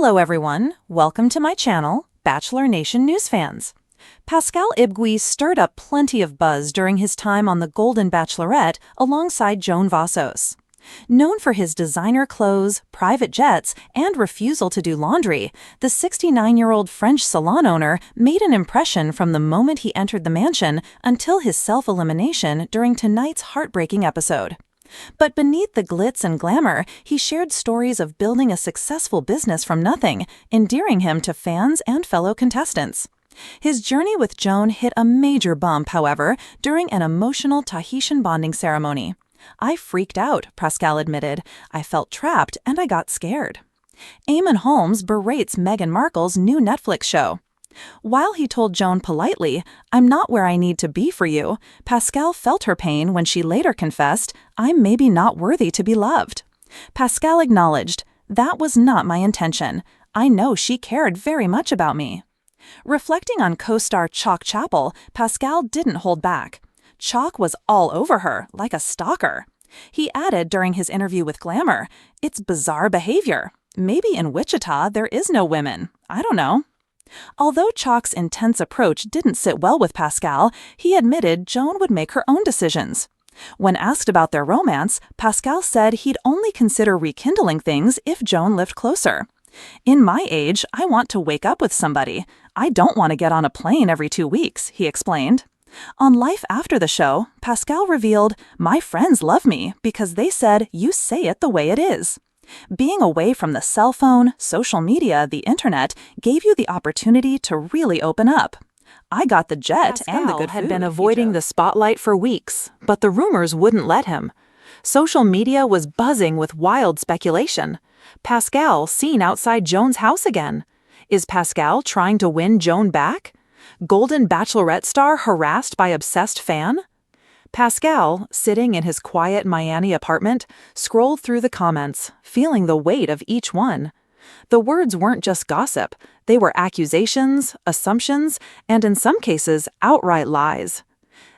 Hello everyone, welcome to my channel, Bachelor Nation News fans. Pascal Ibgui stirred up plenty of buzz during his time on The Golden Bachelorette alongside Joan Vassos. Known for his designer clothes, private jets, and refusal to do laundry, the 69-year-old French salon owner made an impression from the moment he entered the mansion until his self-elimination during tonight's heartbreaking episode. But beneath the glitz and glamour, he shared stories of building a successful business from nothing, endearing him to fans and fellow contestants. His journey with Joan hit a major bump, however, during an emotional Tahitian bonding ceremony. "I freaked out," Pascal admitted. "I felt trapped and I got scared." Eamon Holmes berates Meghan Markle's new Netflix show. While he told Joan politely, "I'm not where I need to be for you," Pascal felt her pain when she later confessed, "I'm maybe not worthy to be loved." Pascal acknowledged, "That was not my intention. I know she cared very much about me." Reflecting on co-star Chalk Chapel, Pascal didn't hold back. Chalk was all over her, like a stalker. He added during his interview with Glamour, "It's bizarre behavior. Maybe in Wichita there is no women. I don't know." Although Chalk's intense approach didn't sit well with Pascal, he admitted Joan would make her own decisions. When asked about their romance, Pascal said he'd only consider rekindling things if Joan lived closer. "In my age, I want to wake up with somebody. I don't want to get on a plane every 2 weeks," he explained. On Life After the show, Pascal revealed, "My friends love me because they said you say it the way it is." Being away from the cell phone, social media, the internet gave you the opportunity to really open up. "I got the jet and the good food." Pascal had been avoiding the spotlight for weeks, but the rumors wouldn't let him. Social media was buzzing with wild speculation. Pascal seen outside Joan's house again. Is Pascal trying to win Joan back? Golden Bachelorette star harassed by obsessed fan? Pascal, sitting in his quiet Miami apartment, scrolled through the comments, feeling the weight of each one. The words weren't just gossip, they were accusations, assumptions, and in some cases, outright lies.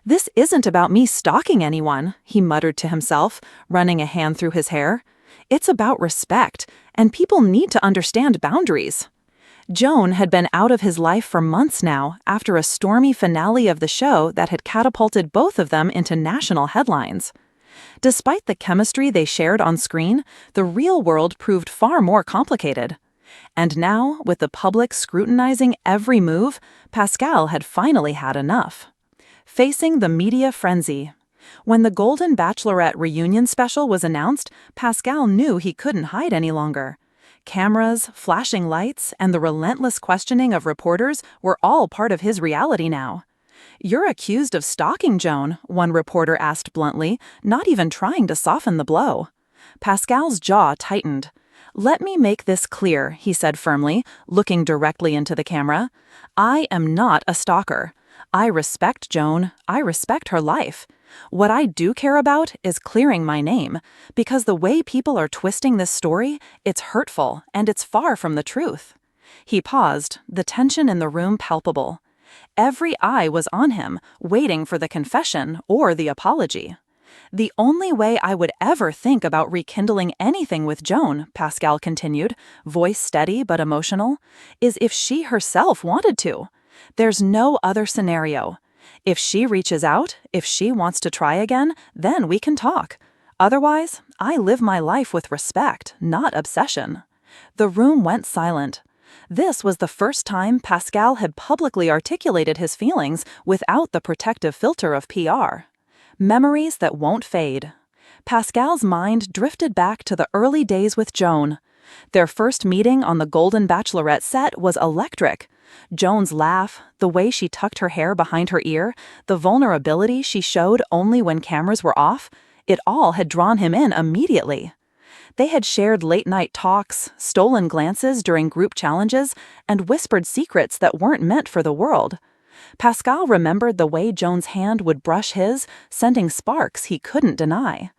"This isn't about me stalking anyone," he muttered to himself, running a hand through his hair. "It's about respect, and people need to understand boundaries." Joan had been out of his life for months now after a stormy finale of the show that had catapulted both of them into national headlines. Despite the chemistry they shared on screen, the real world proved far more complicated. And now, with the public scrutinizing every move, Pascal had finally had enough. Facing the media frenzy. When the Golden Bachelorette reunion special was announced, Pascal knew he couldn't hide any longer. Cameras, flashing lights, and the relentless questioning of reporters were all part of his reality now. "You're accused of stalking Joan," one reporter asked bluntly, not even trying to soften the blow. Pascal's jaw tightened. "Let me make this clear," he said firmly, looking directly into the camera. "I am not a stalker. I respect Joan. I respect her life. What I do care about is clearing my name, because the way people are twisting this story, it's hurtful and it's far from the truth." He paused, the tension in the room palpable. Every eye was on him, waiting for the confession or the apology. "The only way I would ever think about rekindling anything with Joan," Pascal continued, voice steady but emotional, "is if she herself wanted to. There's no other scenario. If she reaches out, if she wants to try again, then we can talk. Otherwise, I live my life with respect, not obsession." The room went silent. This was the first time Pascal had publicly articulated his feelings without the protective filter of PR. Memories that won't fade. Pascal's mind drifted back to the early days with Joan. Their first meeting on the Golden Bachelorette set was electric. Joan's laugh, the way she tucked her hair behind her ear, the vulnerability she showed only when cameras were off, it all had drawn him in immediately. They had shared late-night talks, stolen glances during group challenges, and whispered secrets that weren't meant for the world. Pascal remembered the way Joan's hand would brush his, sending sparks he couldn't deny.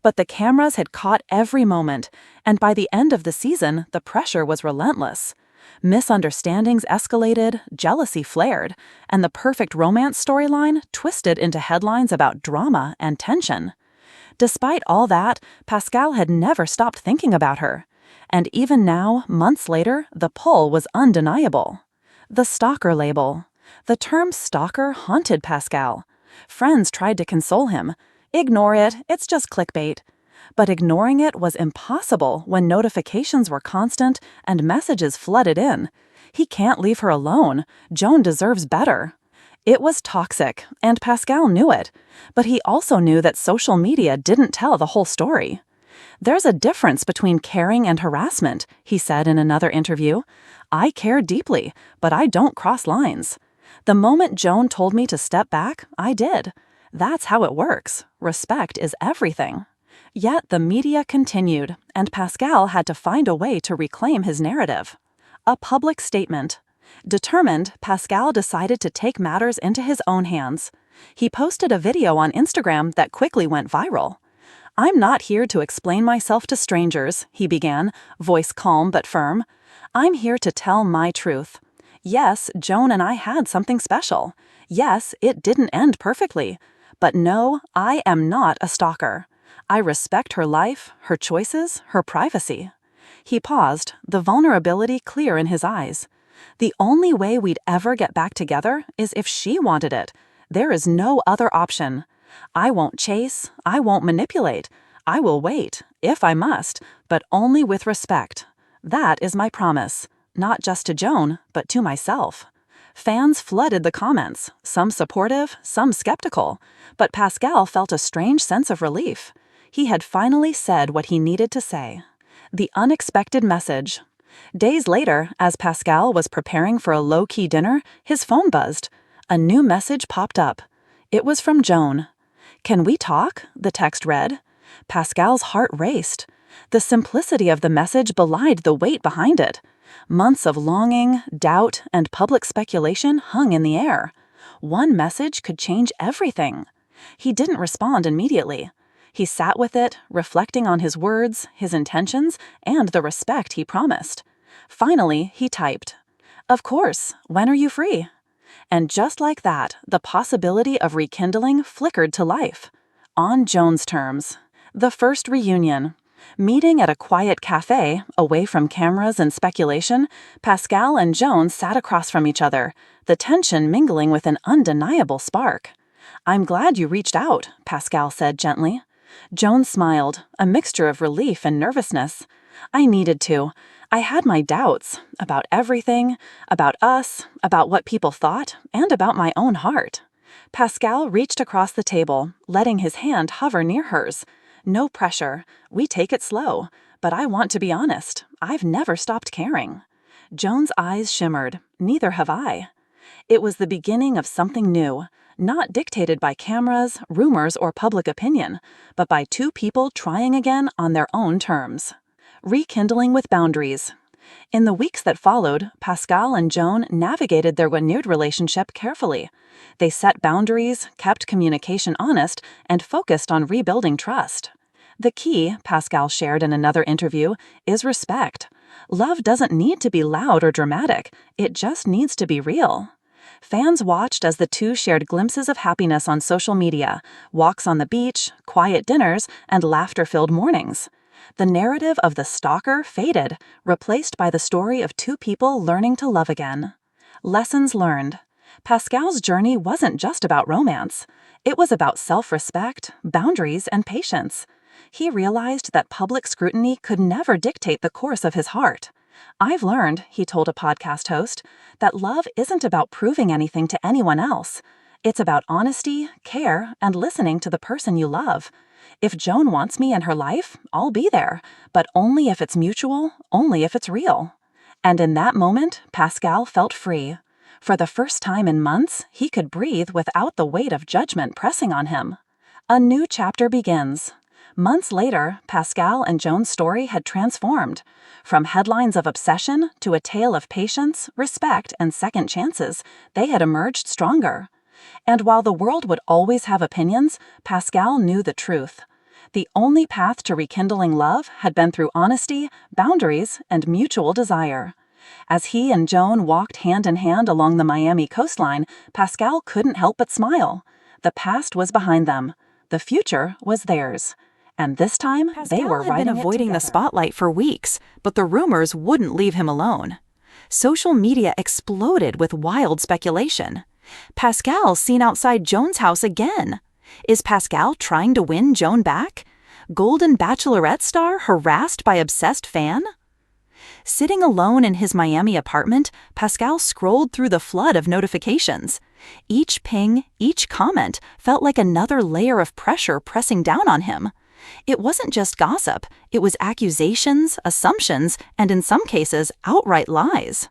But the cameras had caught every moment, and by the end of the season, the pressure was relentless. Misunderstandings escalated, jealousy flared, and the perfect romance storyline twisted into headlines about drama and tension. Despite all that, Pascal had never stopped thinking about her. And even now, months later, the pull was undeniable. The stalker label. The term stalker haunted Pascal. Friends tried to console him. Ignore it, it's just clickbait. But ignoring it was impossible when notifications were constant and messages flooded in. He can't leave her alone. Joan deserves better. It was toxic, and Pascal knew it, but he also knew that social media didn't tell the whole story. "There's a difference between caring and harassment," he said in another interview. "I care deeply, but I don't cross lines. The moment Joan told me to step back, I did. That's how it works. Respect is everything." Yet the media continued, and Pascal had to find a way to reclaim his narrative. A public statement. Determined, Pascal decided to take matters into his own hands. He posted a video on Instagram that quickly went viral. "I'm not here to explain myself to strangers," he began, voice calm but firm. "I'm here to tell my truth. Yes, Joan and I had something special. Yes, it didn't end perfectly. But no, I am not a stalker. I respect her life, her choices, her privacy." He paused, the vulnerability clear in his eyes. "The only way we'd ever get back together is if she wanted it. There is no other option. I won't chase, I won't manipulate. I will wait, if I must, but only with respect. That is my promise, not just to Joan, but to myself." Fans flooded the comments, some supportive, some skeptical, but Pascal felt a strange sense of relief. He had finally said what he needed to say. The unexpected message. Days later, as Pascal was preparing for a low-key dinner, his phone buzzed. A new message popped up. It was from Joan. "Can we talk?" the text read. Pascal's heart raced. The simplicity of the message belied the weight behind it. Months of longing, doubt, and public speculation hung in the air. One message could change everything. He didn't respond immediately. He sat with it, reflecting on his words, his intentions, and the respect he promised. Finally, he typed, "Of course, when are you free?" And just like that, the possibility of rekindling flickered to life. On Joan's terms. The first reunion. Meeting at a quiet cafe, away from cameras and speculation, Pascal and Joan sat across from each other, the tension mingling with an undeniable spark. "I'm glad you reached out," Pascal said gently. Joan smiled, a mixture of relief and nervousness. "I needed to. I had my doubts about everything, about us, about what people thought, and about my own heart." Pascal reached across the table, letting his hand hover near hers. "No pressure. We take it slow. But I want to be honest. I've never stopped caring." Joan's eyes shimmered. "Neither have I." It was the beginning of something new, not dictated by cameras, rumors, or public opinion, but by two people trying again on their own terms. Rekindling with boundaries. In the weeks that followed, Pascal and Joan navigated their renewed relationship carefully. They set boundaries, kept communication honest, and focused on rebuilding trust. The key, Pascal shared in another interview, is respect. Love doesn't need to be loud or dramatic, it just needs to be real. Fans watched as the two shared glimpses of happiness on social media, walks on the beach, quiet dinners, and laughter-filled mornings. The narrative of the stalker faded, replaced by the story of two people learning to love again. Lessons learned. Pascal's journey wasn't just about romance. It was about self-respect, boundaries, and patience. He realized that public scrutiny could never dictate the course of his heart. "I've learned," he told a podcast host, "that love isn't about proving anything to anyone else. It's about honesty, care, and listening to the person you love. If Joan wants me in her life, I'll be there, but only if it's mutual, only if it's real." And in that moment, Pascal felt free. For the first time in months, he could breathe without the weight of judgment pressing on him. A new chapter begins. Months later, Pascal and Joan's story had transformed. From headlines of obsession to a tale of patience, respect, and second chances, they had emerged stronger. And while the world would always have opinions, Pascal knew the truth. The only path to rekindling love had been through honesty, boundaries, and mutual desire. As he and Joan walked hand in hand along the Miami coastline, Pascal couldn't help but smile. The past was behind them. The future was theirs. And this time, they Pascal were had been avoiding the together. spotlight for weeks, but the rumors wouldn't leave him alone. Social media exploded with wild speculation. Pascal seen outside Joan's house again. Is Pascal trying to win Joan back? Golden Bachelorette star harassed by obsessed fan? Sitting alone in his Miami apartment, Pascal scrolled through the flood of notifications. Each ping, each comment felt like another layer of pressure pressing down on him. It wasn't just gossip, it was accusations, assumptions, and in some cases, outright lies.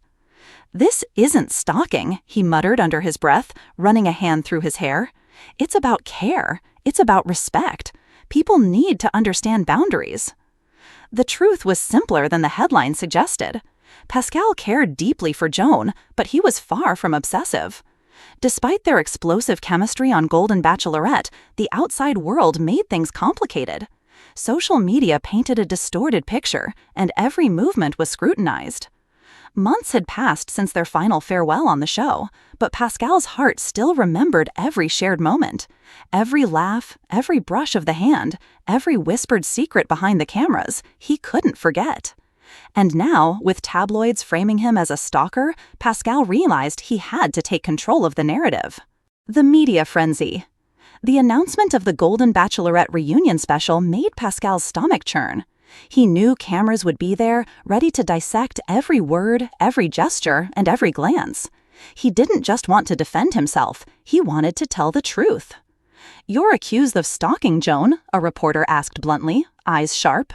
"This isn't stalking," he muttered under his breath, running a hand through his hair. "It's about care. It's about respect. People need to understand boundaries." The truth was simpler than the headline suggested. Pascal cared deeply for Joan, but he was far from obsessive. Despite their explosive chemistry on Golden Bachelorette, the outside world made things complicated. Social media painted a distorted picture, and every movement was scrutinized. Months had passed since their final farewell on the show, but Pascal's heart still remembered every shared moment. Every laugh, every brush of the hand, every whispered secret behind the cameras, he couldn't forget. And now, with tabloids framing him as a stalker, Pascal realized he had to take control of the narrative. The media frenzy. The announcement of the Golden Bachelorette reunion special made Pascal's stomach churn. He knew cameras would be there, ready to dissect every word, every gesture, and every glance. He didn't just want to defend himself, he wanted to tell the truth. "You're accused of stalking, Joan," a reporter asked bluntly, eyes sharp.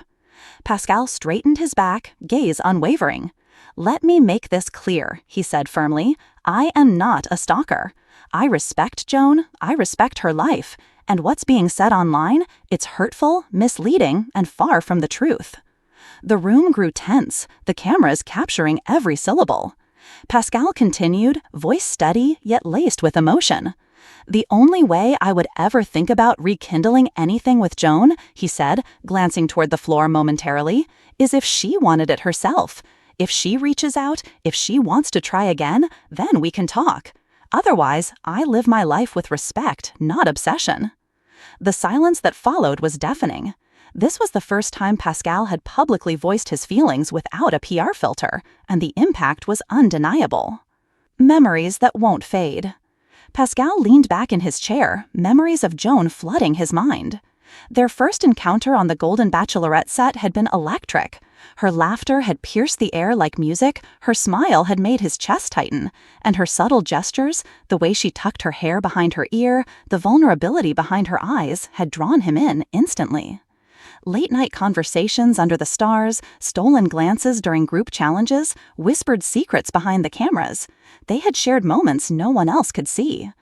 Pascal straightened his back, gaze unwavering. "Let me make this clear," he said firmly. "I am not a stalker. I respect Joan, I respect her life, and what's being said online, it's hurtful, misleading, and far from the truth." The room grew tense, the cameras capturing every syllable. Pascal continued, voice steady yet laced with emotion. "The only way I would ever think about rekindling anything with Joan," he said, glancing toward the floor momentarily, "is if she wanted it herself. If she reaches out, if she wants to try again, then we can talk. Otherwise, I live my life with respect, not obsession." The silence that followed was deafening. This was the first time Pascal had publicly voiced his feelings without a PR filter, and the impact was undeniable. Memories that won't fade. Pascal leaned back in his chair, memories of Joan flooding his mind. Their first encounter on the Golden Bachelorette set had been electric. Her laughter had pierced the air like music, her smile had made his chest tighten, and her subtle gestures, the way she tucked her hair behind her ear, the vulnerability behind her eyes, had drawn him in instantly. Late-night conversations under the stars, stolen glances during group challenges, whispered secrets behind the cameras. They had shared moments no one else could see.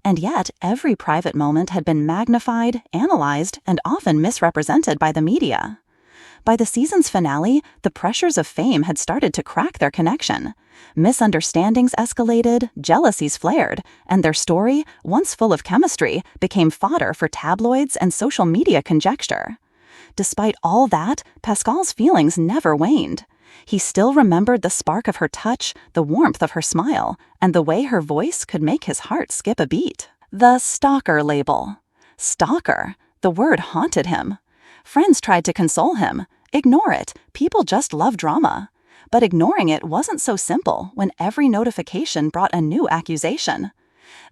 And yet, every private moment had been magnified, analyzed, and often misrepresented by the media. By the season's finale, the pressures of fame had started to crack their connection. Misunderstandings escalated, jealousies flared, and their story, once full of chemistry, became fodder for tabloids and social media conjecture. Despite all that, Pascal's feelings never waned. He still remembered the spark of her touch, the warmth of her smile, and the way her voice could make his heart skip a beat. The stalker label. Stalker. The word haunted him. Friends tried to console him. Ignore it. People just love drama. But ignoring it wasn't so simple when every notification brought a new accusation.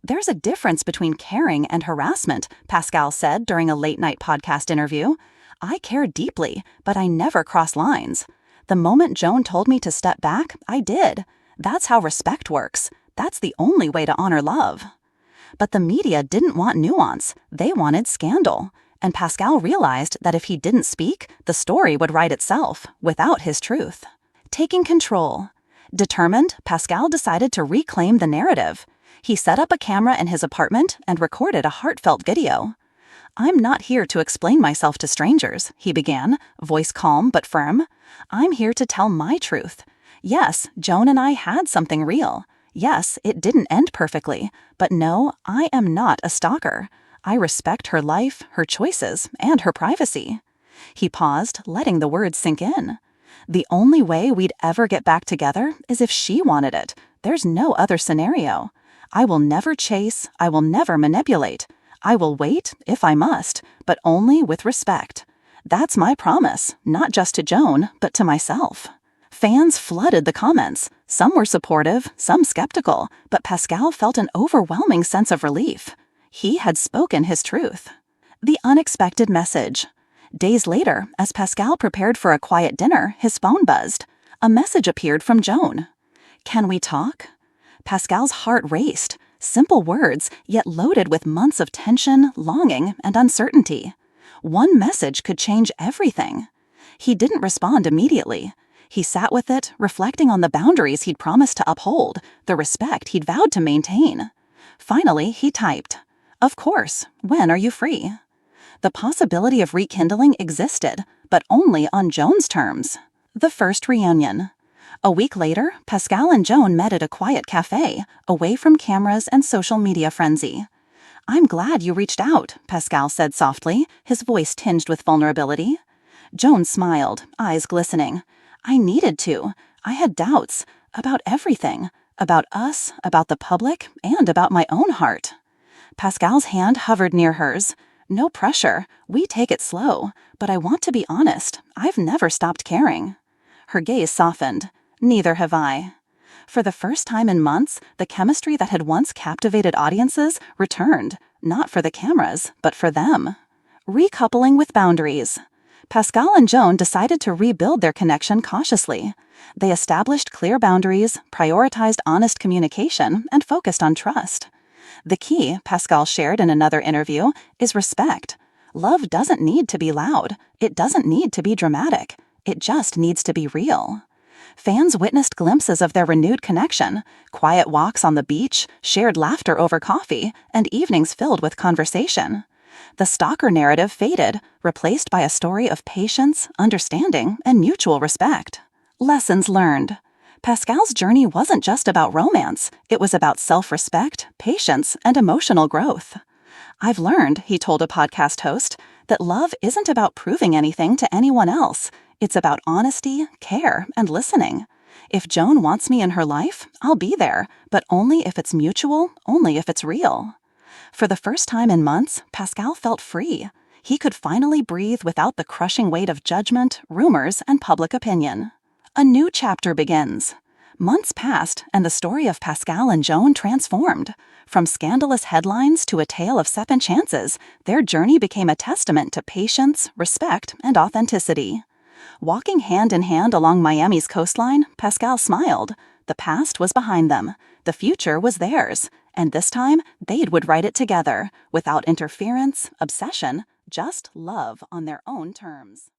"There's a difference between caring and harassment," Pascal said during a late-night podcast interview. "I care deeply, but I never cross lines. The moment Joan told me to step back, I did. That's how respect works. That's the only way to honor love." But the media didn't want nuance. They wanted scandal. And Pascal realized that if he didn't speak, the story would write itself, without his truth. Taking control. Determined, Pascal decided to reclaim the narrative. He set up a camera in his apartment and recorded a heartfelt video. "I'm not here to explain myself to strangers," he began, voice calm but firm. "I'm here to tell my truth. Yes, Joan and I had something real. Yes, it didn't end perfectly. But no, I am not a stalker. I respect her life, her choices, and her privacy." He paused, letting the words sink in. "The only way we'd ever get back together is if she wanted it. There's no other scenario. I will never chase, I will never manipulate. I will wait, if I must, but only with respect. That's my promise, not just to Joan, but to myself. Fans flooded the comments. Some were supportive, some skeptical, but Pascal felt an overwhelming sense of relief. He had spoken his truth. The unexpected message. Days later, as Pascal prepared for a quiet dinner, his phone buzzed. A message appeared from Joan. "Can we talk?" Pascal's heart raced. Simple words, yet loaded with months of tension, longing, and uncertainty. One message could change everything. He didn't respond immediately. He sat with it, reflecting on the boundaries he'd promised to uphold, the respect he'd vowed to maintain. Finally, he typed, "Of course, when are you free?" The possibility of rekindling existed, but only on Joan's terms. The first reunion. A week later, Pascal and Joan met at a quiet cafe, away from cameras and social media frenzy. "I'm glad you reached out," Pascal said softly, his voice tinged with vulnerability. Joan smiled, eyes glistening. "I needed to. I had doubts. About everything. About us, about the public, and about my own heart." Pascal's hand hovered near hers. "No pressure. We take it slow. But I want to be honest. I've never stopped caring." Her gaze softened. "Neither have I." For the first time in months, the chemistry that had once captivated audiences returned, not for the cameras, but for them. Recoupling with boundaries. Pascal and Joan decided to rebuild their connection cautiously. They established clear boundaries, prioritized honest communication, and focused on trust. The key, Pascal shared in another interview, is respect. Love doesn't need to be loud. It doesn't need to be dramatic. It just needs to be real. Fans witnessed glimpses of their renewed connection, quiet walks on the beach, shared laughter over coffee, and evenings filled with conversation. The Stalker narrative faded, replaced by a story of patience, understanding, and mutual respect. Lessons learned. Pascal's journey wasn't just about romance. It was about self-respect, patience, and emotional growth. "I've learned," he told a podcast host, "that love isn't about proving anything to anyone else. It's about honesty, care, and listening. If Joan wants me in her life, I'll be there, but only if it's mutual, only if it's real." For the first time in months, Pascal felt free. He could finally breathe without the crushing weight of judgment, rumors, and public opinion. A new chapter begins. Months passed, and the story of Pascal and Joan transformed. From scandalous headlines to a tale of second chances, their journey became a testament to patience, respect, and authenticity. Walking hand in hand along Miami's coastline, Pascal smiled. The past was behind them. The future was theirs. And this time, they would write it together, without interference, obsession, just love on their own terms.